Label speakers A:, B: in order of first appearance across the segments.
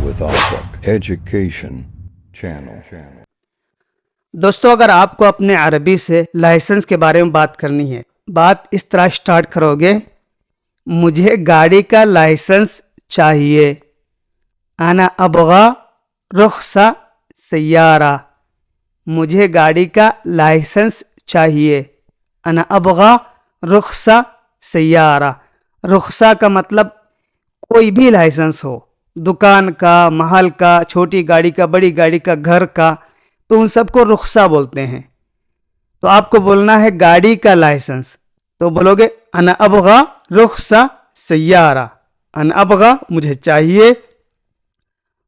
A: with Afaq Education Channel.
B: دوستو، اگر آپ کو اپنے عربی سے لائسنس کے بارے میں بات کرنی ہے، بات اس طرح سٹارٹ کرو گے: مجھے گاڑی کا لائسنس چاہیے. انا ابغا رخصہ سیارہ. مجھے گاڑی کا لائسنس چاہیے. انا ابغا رخصہ سیارہ. رخصہ کا مطلب کوئی بھی لائسنس ہو، دکان کا، محل کا، چھوٹی گاڑی کا، بڑی گاڑی کا، گھر کا، تو ان سب کو رخصہ بولتے ہیں. تو آپ کو بولنا ہے گاڑی کا لائسنس، تو بولو گے انا ابغا رخصہ سیارہ. انا ابغا مجھے چاہیے،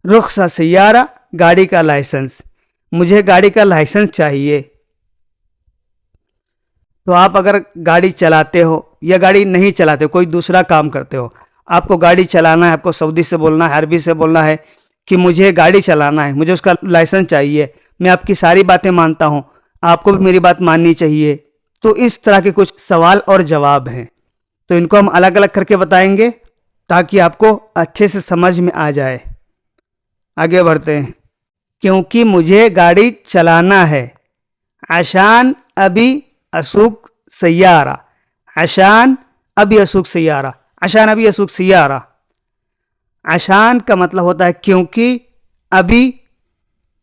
B: رخصہ سیارہ گاڑی کا لائسنس، مجھے گاڑی کا لائسنس چاہیے. تو آپ اگر گاڑی چلاتے ہو یا گاڑی نہیں چلاتے، کوئی دوسرا کام کرتے ہو، آپ کو گاڑی چلانا ہے، آپ کو سعودی سے بولنا ہے، عربی سے بولنا ہے کہ مجھے گاڑی چلانا ہے، مجھے اس کا لائسنس چاہیے. میں آپ کی ساری باتیں مانتا ہوں، آپ کو بھی میری بات ماننی چاہیے. تو اس طرح کے کچھ سوال اور جواب ہیں، تو ان کو ہم الگ الگ کر کے بتائیں گے تاکہ آپ کو اچھے سے سمجھ میں آ جائے. آگے بڑھتے ہیں. کیونکہ مجھے گاڑی چلانا ہے. عشان ابھی اسوق سیارہ. عشان ابھی اسوق سیارہ. عشان ابھی اسوق سیارہ. عشان کا مطلب ہوتا ہے کیونکہ، ابھی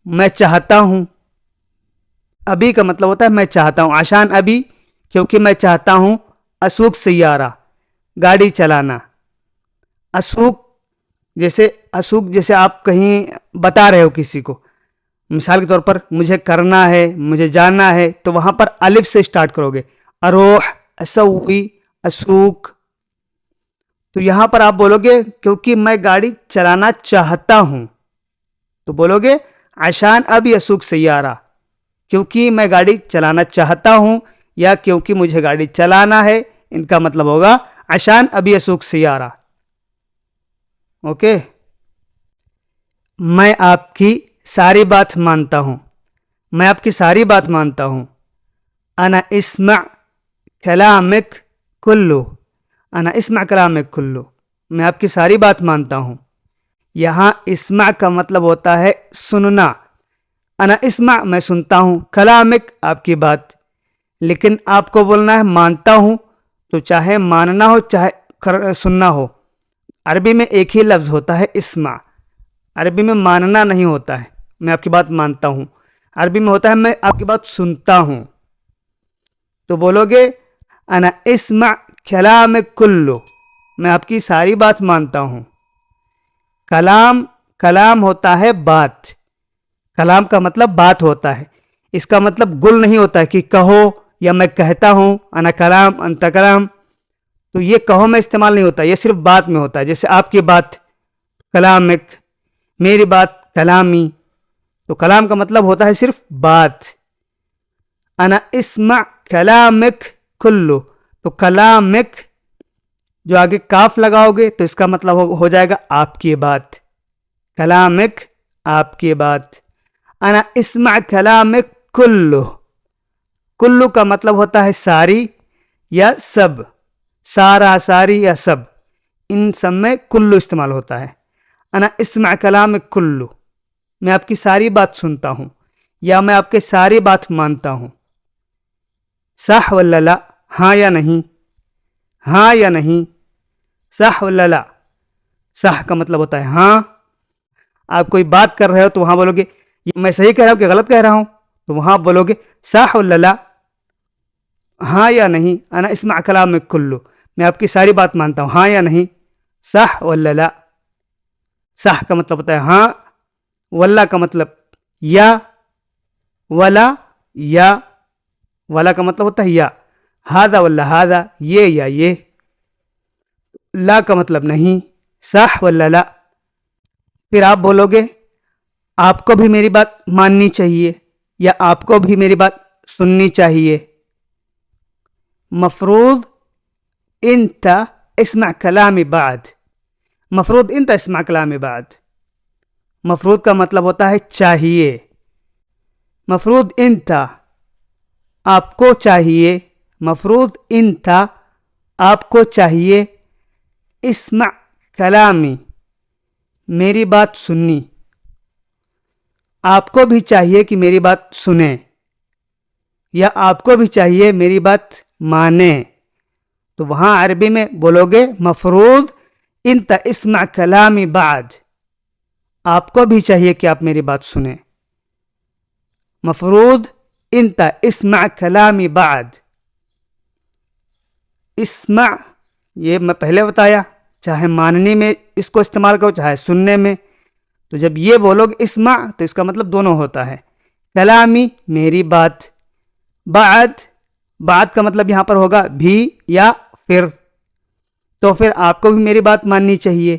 B: میں چاہتا ہوں. ابھی کا مطلب ہوتا ہے میں چاہتا ہوں. عشان ابھی کیونکہ میں چاہتا ہوں. اسوق سیارہ گاڑی چلانا. اسوق جیسے آپ کہیں بتا رہے ہو کسی کو، مثال کے طور پر مجھے کرنا ہے، مجھے جانا ہے، تو وہاں پر الف سے سٹارٹ کرو گے: اروح، اسوی، اسوق. تو یہاں پر آپ بولو گے کیونکہ میں گاڑی چلانا چاہتا ہوں، تو بولو گے عشان ابھی اسوق سیارہ، کیونکہ میں گاڑی چلانا چاہتا ہوں یا کیونکہ مجھے گاڑی چلانا ہے. ان کا مطلب ہوگا عشان ابھی اسوق سیارہ. اوکے. میں آپ کی ساری بات مانتا ہوں. میں آپ کی ساری بات مانتا ہوں. انا اسمع کلامک کلو. انا اسمع کلامک کلو. میں آپ کی ساری بات مانتا ہوں. یہاں اسمع کا مطلب ہوتا ہے سننا. انا اسمع میں سنتا ہوں، کلامک آپ کی بات. لیکن آپ کو بولنا ہے مانتا ہوں، تو چاہے ماننا ہو چاہے سننا ہو. عربی میں ایک ہی لفظ ہوتا ہے اسمع. عربی میں ماننا نہیں ہوتا ہے میں آپ کی بات مانتا ہوں. عربی میں ہوتا ہے میں آپ کی بات سنتا ہوں. تو بولو گے انا اسمع کلامک کلو. میں آپ کی ساری بات مانتا ہوں. کلام ہوتا ہے بات. کلام کا مطلب بات ہوتا ہے. اس کا مطلب گل نہیں ہوتا ہے کہ کہو یا میں کہتا ہوں انا کلام انت کلام. تو یہ کہو میں استعمال نہیں ہوتا، یہ صرف بات میں ہوتا ہے. جیسے آپ کی بات کلامک، میری بات کلامی. تو کلام کا مطلب ہوتا ہے صرف بات. انا اسمع کلامک کلو. تو کلامک جو آگے کاف لگاؤ گے تو اس کا مطلب ہو جائے گا آپ کی بات. کلامک آپ کی بات. انا اسمع کلامک کلو. کلو کا مطلب ہوتا ہے ساری یا سب. سارا، ساری یا سب، ان سب میں کلو استعمال ہوتا ہے. انا اسمع کلامک کلو. میں آپ کی ساری بات سنتا ہوں یا میں آپ کے ساری بات مانتا ہوں. صح ولا لا؟ ہاں یا نہیں؟ ہاں یا نہیں؟ صح ولا لا؟ صح کا مطلب ہوتا ہے ہاں. آپ کوئی بات کر رہے ہو تو وہاں بولو گے میں صحیح کہہ رہا ہوں کہ غلط کہہ رہا ہوں، تو وہاں بولو گے صح ولا لا؟ ہاں یا نہیں؟ انا اسمع کلامک کلو. میں آپ کی ساری بات مانتا ہوں. ہاں یا نہیں؟ صح ولا لا؟ صح کا مطلب ہوتا ہے ہاں، ولا کا مطلب یا، ولا یا، ولا کا مطلب ہوتا ہے یا. ہاذا ولا ہاذا، یہ یا یہ. لا کا مطلب نہیں. صح ولا لا؟ پھر آپ بولو گے آپ کو بھی میری بات ماننی چاہیے یا آپ کو بھی میری بات سننی چاہیے. مفروض انت اسمع کلامی بعد. مفروض انت اسمع کلامی بعد. مفروض کا مطلب ہوتا ہے چاہیے. مفروض انت آپ کو چاہیے. مفروض انت آپ کو چاہیے. اسمع کلامی میری بات سننی، آپ کو بھی چاہیے کہ میری بات سنیں، یا آپ کو بھی چاہیے میری بات مانیں. تو وہاں عربی میں بولو گے مفروض انت اسمع کلامی بعد، آپ کو بھی چاہیے کہ آپ میری بات سنیں. مفروض انت اسمع کلامی بعد. اسمع یہ میں پہلے بتایا، چاہے ماننے میں اس کو استعمال کرو چاہے سننے میں. تو جب یہ بولو گے اسمع تو اس کا مطلب دونوں ہوتا ہے. کلامی میری بات، بعد کا مطلب یہاں پر ہوگا بھی یا پھر. تو پھر آپ کو بھی میری بات ماننی چاہیے،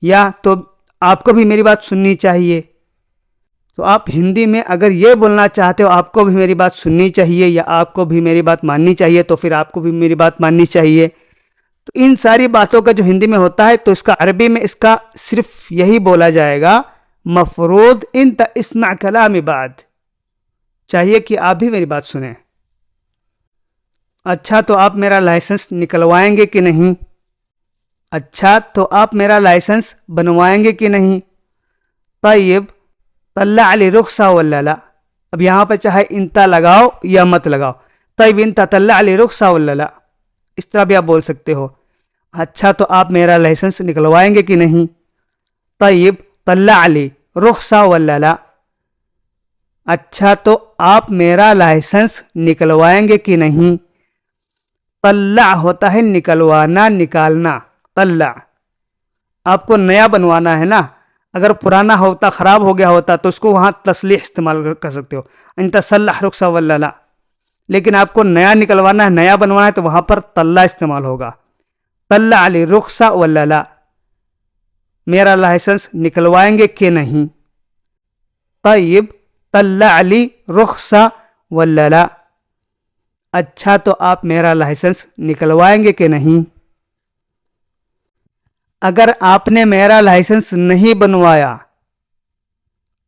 B: یا تو آپ کو بھی میری بات سننی چاہیے. تو آپ ہندی میں اگر یہ بولنا چاہتے ہو آپ کو بھی میری بات سننی چاہیے یا آپ کو بھی میری بات ماننی چاہیے، تو پھر آپ کو بھی میری بات ماننی چاہیے. تو ان ساری باتوں کا جو ہندی میں ہوتا ہے تو اس کا عربی میں اس کا صرف یہی بولا جائے گا مفروض انت اسمع کلامی بعد، چاہیے کہ آپ بھی میری بات سنیں. اچھا تو آپ میرا لائسنس نکلوائیں گے کہ نہیں؟ اچھا تو آپ میرا لائسنس بنوائیں گے کہ نہیں؟ طیب طلع علی رخصہ ولا لا. اب یہاں پہ چاہے انتا لگاؤ یا مت لگاؤ. طیب انتا طلع علی رخصہ ولا لا، اس طرح بھی آپ بول سکتے ہو. اچھا تو آپ میرا لائسنس نکلوائیں گے کہ نہیں؟ طیب طلع علی رخصہ ولا لا. اچھا تو آپ میرا لائسنس نکلوائیں گے کہ نہیں؟ طلع ہوتا ہے نکلوانا، نکالنا. طلع آپ کو نیا بنوانا ہے نا، اگر پرانا ہوتا خراب ہو گیا ہوتا تو اس کو وہاں تصلیح استعمال کر سکتے ہو، ان تصلح رخصہ ولا لا. لیکن آپ کو نیا نکلوانا ہے، نیا بنوانا ہے، تو وہاں پر طلع استعمال ہوگا. طلع علی رخصہ ولا لا، میرا لائسنس نکلوائیں گے کہ نہیں؟ طیب طلع علی رخصہ ولا لا. اچھا تو آپ میرا لائسنس نکلوائیں گے کہ نہیں؟ اگر آپ نے میرا لائسنس نہیں بنوایا،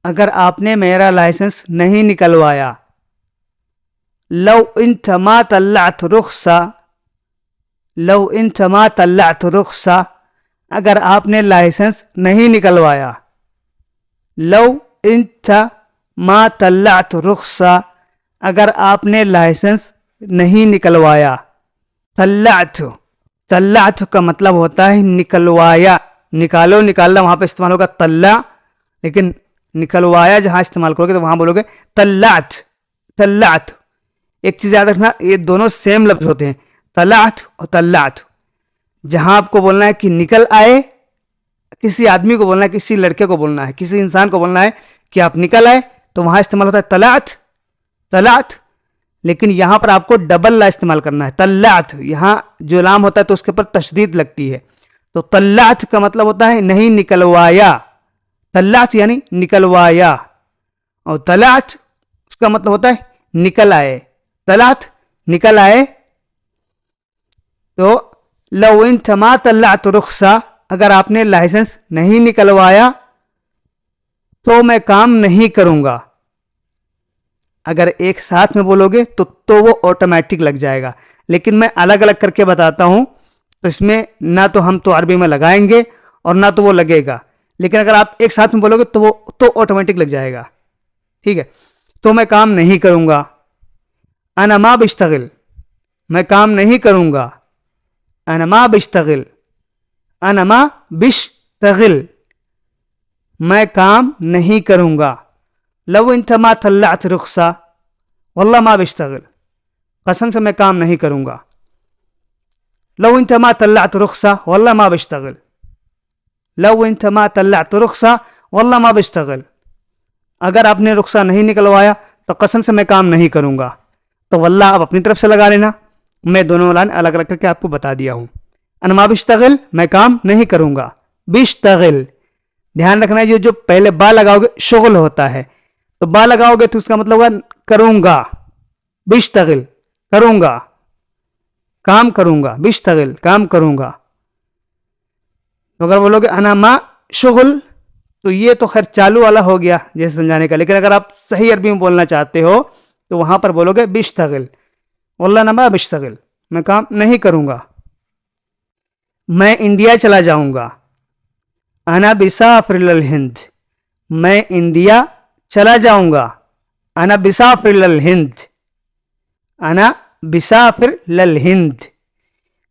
B: اگر آپ نے میرا لائسنس نہیں نکلوایا. لو انت ما طلعت رخصہ، لو انت ما طلعت رخصہ، اگر آپ نے لائسنس نہیں نکلوایا. لو انت ما طلعت رخصہ، اگر آپ نے لائسنس نہیں نکلوایا. طلعت، طلعت کا مطلب ہوتا ہے نکلوایا. نکالو، نکالنا وہاں پہ استعمال ہوگا طلع، لیکن نکلوایا جہاں استعمال کرو گے تو وہاں بولو گے طلعت. طلعت ایک چیز یاد رکھنا، یہ دونوں سیم لفظ ہوتے ہیں، طلعت اور طلعت. جہاں آپ کو بولنا ہے کہ نکل آئے، کسی آدمی کو بولنا ہے، کسی لڑکے کو بولنا ہے، کسی انسان کو بولنا ہے کہ آپ نکل آئے، تو وہاں استعمال ہوتا ہے طلعت، طلعت. لیکن یہاں پر آپ کو ڈبل لا استعمال کرنا ہے، طلعت. یہاں جو لام ہوتا ہے تو اس کے اوپر تشدید لگتی ہے. تو طلعت کا مطلب ہوتا ہے نہیں نکلوایا. طلعت یعنی نکلوایا، اور طلعت اس کا مطلب ہوتا ہے نکل آئے. طلعت نکل آئے. تو لو انت ما طلعت رخصہ، اگر آپ نے لائسنس نہیں نکلوایا تو میں کام نہیں کروں گا. اگر ایک ساتھ میں بولو گے تو وہ آٹومیٹک لگ جائے گا، لیکن میں الگ الگ کر کے بتاتا ہوں تو اس میں نہ تو ہم تو عربی میں لگائیں گے اور نہ تو وہ لگے گا. لیکن اگر آپ ایک ساتھ میں بولو گے تو وہ تو آٹومیٹک لگ جائے گا. ٹھیک ہے، تو میں کام نہیں کروں گا. انا ما بشتغل، میں کام نہیں کروں گا. انا ما بشتغل، انا ما بشتغل، میں کام نہیں کروں گا. لو انت ما طلعت رخصہ واللہ ما بشتغل، قسم سے میں کام نہیں کروں گا. لو انت ما طلعت رخصہ واللہ ما بشتغل، لو انت ما طلعت رخصہ واللہ ما بشتغل، اگر آپ نے رخصہ نہیں نکلوایا تو قسم سے میں کام نہیں کروں گا. تو واللہ آپ اپنی طرف سے لگا لینا، میں دونوں لائن الگ الگ کر کے آپ کو بتا دیا ہوں. انا ما بشتغل، میں کام نہیں کروں گا. بشتغل دھیان رکھنا ہے، یہ جو پہلے با لگاؤ گے شغل ہوتا ہے، تو با لگاؤ گے تو اس کا مطلب ہوگا کروں گا. بشتغل کروں گا، کام کروں گا. بشتغل کام کروں گا. تو اگر بولو گے انا ما شغل تو یہ تو خیر چالو والا ہو گیا جیسے سمجھانے کا، لیکن اگر آپ صحیح عربی میں بولنا چاہتے ہو تو وہاں پر بولو گے بشتغل، واللہ انا ما بشتغل، میں کام نہیں کروں گا. میں انڈیا چلا جاؤں گا. انا بسافر الہند، میں انڈیا چلا جاؤں گا. انا بسافر الہند، انا بسافر الہند،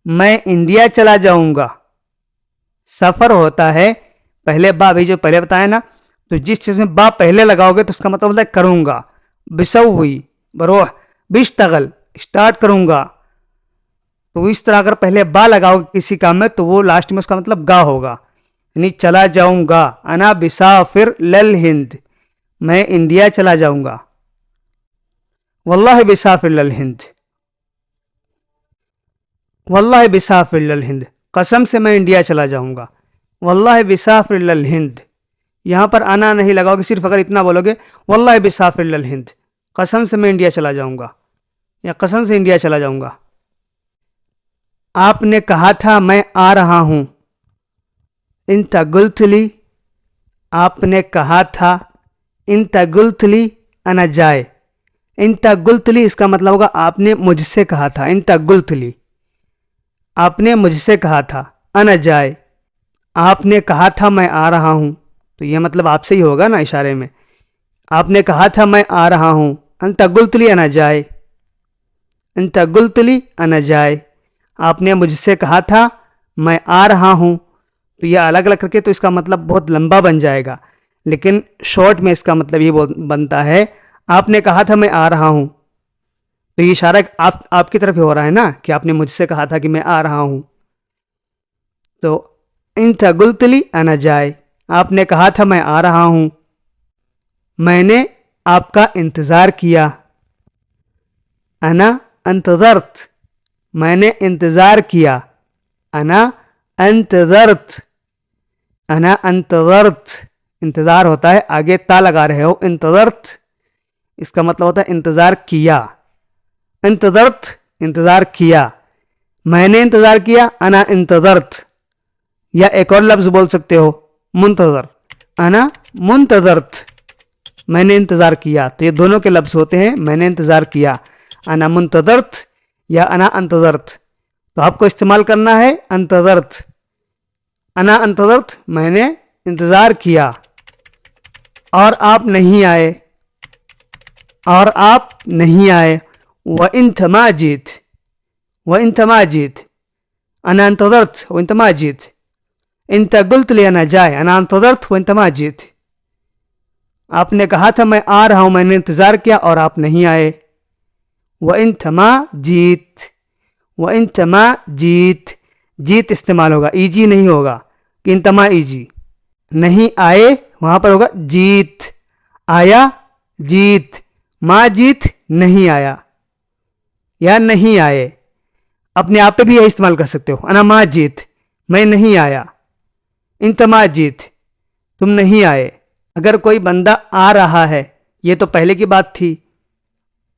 B: میں انڈیا چلا جاؤں گا. سفر ہوتا ہے پہلے با، بھی جو پہلے بتایا نا، تو جس چیز میں با پہلے لگاؤ گے تو اس کا مطلب ہوتا ہے کروں گا. بسوی بروح بشتغل، اسٹارٹ کروں گا. تو اس طرح اگر پہلے با لگاؤ گے کسی کام میں تو وہ لاسٹ میں اس کا مطلب گا ہوگا، یعنی چلا جاؤں گا. انا بسافر للہند، میں انڈیا چلا جاؤں گا. واللہ بسافر للہند، واللہ بسافر للہند، قسم سے میں انڈیا چلا جاؤں گا. واللہ بسافر للہند، یہاں پر انا نہیں لگاؤ گے، صرف اگر اتنا بولو گے واللہ بسافر للہند، قسم سے میں انڈیا چلا جاؤں گا یا قسم سے انڈیا چلا جاؤں گا. آپ نے کہا تھا میں آ رہا ہوں. انت قلت لی، آپ نے کہا تھا. انت قلت لی انا جائے. انت قلت لی اس کا مطلب ہوگا آپ نے مجھ سے کہا تھا. انت قلت لی، آپ نے مجھ سے کہا تھا. انا جائے، آپ نے کہا تھا میں آ رہا ہوں، تو یہ مطلب آپ سے ہی ہوگا نا اشارے میں. آپ نے کہا تھا میں آ رہا ہوں. انت قلت لی انا جائے، انت قلت لی انا جائے، آپ نے مجھ سے کہا تھا میں آ رہا ہوں. تو یہ الگ الگ کر کے تو اس کا مطلب بہت لمبا بن جائے گا، لیکن شارٹ میں اس کا مطلب یہ بنتا ہے آپ نے کہا تھا میں آ رہا ہوں. تو یہ اشارہ آپ کی طرف ہی ہو رہا ہے نا کہ آپ نے مجھ سے کہا تھا کہ میں آ رہا ہوں. تو انت قلت لی انا جائے، آپ نے کہا تھا میں آ رہا ہوں. میں نے آپ کا انتظار کیا. انا انتظرت، میں نے انتظار کیا. انا انتظرت، انا انتظرت، انتظار ہوتا ہے آگے تا لگا رہے ہو. انتظرت اس کا مطلب ہوتا ہے انتظار کیا. انتظرت انتظار کیا، میں نے انتظار کیا. انا انتظرت، یا ایک اور لفظ بول سکتے ہو منتظر. انا منتظرت، میں نے انتظار کیا. تو یہ دونوں کے لفظ ہوتے ہیں میں نے انتظار کیا. انا منتظرت یا انا انتظرت، تو آپ کو استعمال کرنا ہے انتظرت. انا انتظرت، میں نے انتظار کیا اور آپ نہیں آئے، اور آپ نہیں آئے. وانت ما جئت، وانت ما جئت، انا انتظرت وانت ما جئت. انت قلت لي انا جائے، انا انتظرت وانت ما جئت. آپ نے کہا تھا میں آ رہا ہوں، میں نے انتظار کیا اور آپ نہیں آئے. وانت ما جئت، وانت ما جئت، جیت استعمال ہوگا، ایجی نہیں ہوگا کہ انت ما ایجی. نہیں آئے وہاں پر ہوگا جیت. آیا جیت، ما جیت نہیں آیا یا نہیں آئے. اپنے آپ پہ بھی یہ استعمال کر سکتے ہو. انا ما جیت، میں نہیں آیا. انت ما جیت، تم نہیں آئے. اگر کوئی بندہ آ رہا ہے، یہ تو پہلے کی بات تھی.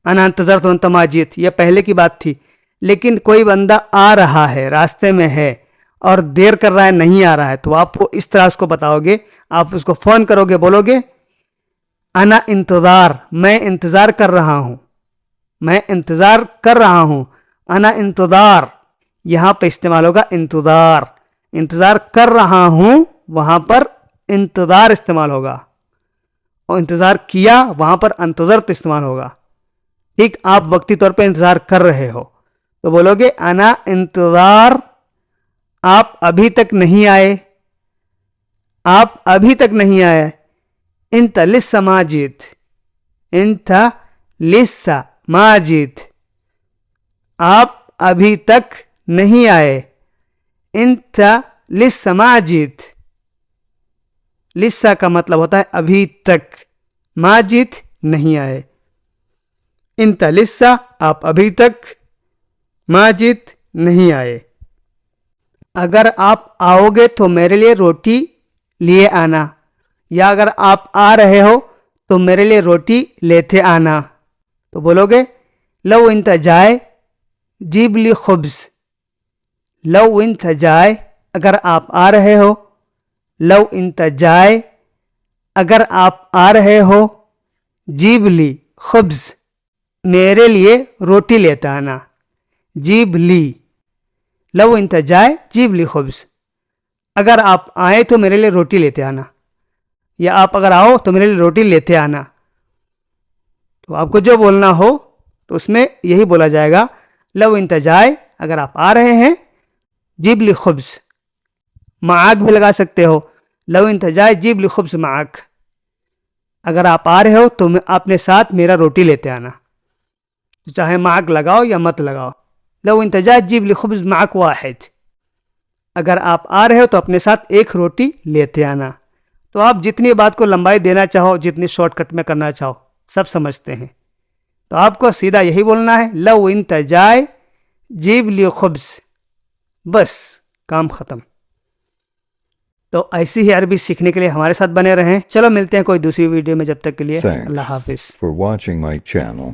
B: انا انتظرت وانت ما جیت یہ پہلے کی بات تھی. لیکن کوئی بندہ آ رہا ہے، راستے میں ہے اور دیر کر رہا ہے، نہیں آ رہا ہے، تو آپ کو اس طرح اس کو بتاؤ گے. آپ اس کو فون کرو گے، بولو گے انا انتظار، میں انتظار کر رہا ہوں، میں انتظار کر رہا ہوں. انا انتظار یہاں پہ استعمال ہوگا انتظار. انتظار کر رہا ہوں وہاں پر انتظار استعمال ہوگا، اور انتظار کیا وہاں پر انتظرت استعمال ہوگا. ٹھیک، آپ وقتی طور پہ انتظار کر رہے ہو تو بولو گے انا انتظار، آپ ابھی تک نہیں آئے، آپ ابھی تک نہیں آئے. انت لسه ما جيت، انت لسه ما جيت، آپ ابھی تک نہیں آئے. انت لسه ما جيت، لسه کا مطلب ہوتا ہے ابھی تک، ما جيت نہیں آئے. انت لسه آپ ابھی تک، ما جيت نہیں آئے. اگر آپ آؤ گے تو میرے لیے روٹی لیے آنا، یا اگر آپ آ رہے ہو تو میرے لیے روٹی لیتے آنا. تو بولو گے لو انت جائے جیب لی خبز. لو انت جائے اگر آپ آ رہے ہو، لو انت جائے اگر آپ آ رہے ہو، جیب لی خبز میرے لیے روٹی لیتا آنا. جیب لی، لو انت جائے جیب لی خبز. اگر آپ آئیں تو میرے لیے روٹی لیتے آنا، یا آپ اگر آؤ تو میرے لیے روٹی لیتے آنا. تو آپ کو جو بولنا ہو تو اس میں یہی بولا جائے گا. لو انت جائے، اگر آپ آ رہے ہیں، جیب لی خبز، معاک بھی لگا سکتے ہو. لو انت جائے جیب لی خبز معاک، اگر آپ آ رہے ہو تو اپنے ساتھ میرا روٹی لیتے آنا. چاہے معاک لگاؤ یا مت لگاؤ. لو انت جائے جیب لی خبز معاک واحد، اگر آپ آ رہے ہو تو اپنے ساتھ ایک روٹی لیتے آنا. تو آپ جتنی بات کو لمبائی دینا چاہو، جتنی شارٹ کٹ میں کرنا چاہو، سب سمجھتے ہیں. تو آپ کو سیدھا یہی بولنا ہے، لو انت جائے جیب لی خبز، بس کام ختم. تو ایسی ہی عربی سیکھنے کے لیے ہمارے ساتھ بنے رہیں. چلو ملتے ہیں کوئی دوسری ویڈیو میں، جب تک کے لیے
A: Thanks
B: اللہ حافظ.
A: for watching my channel.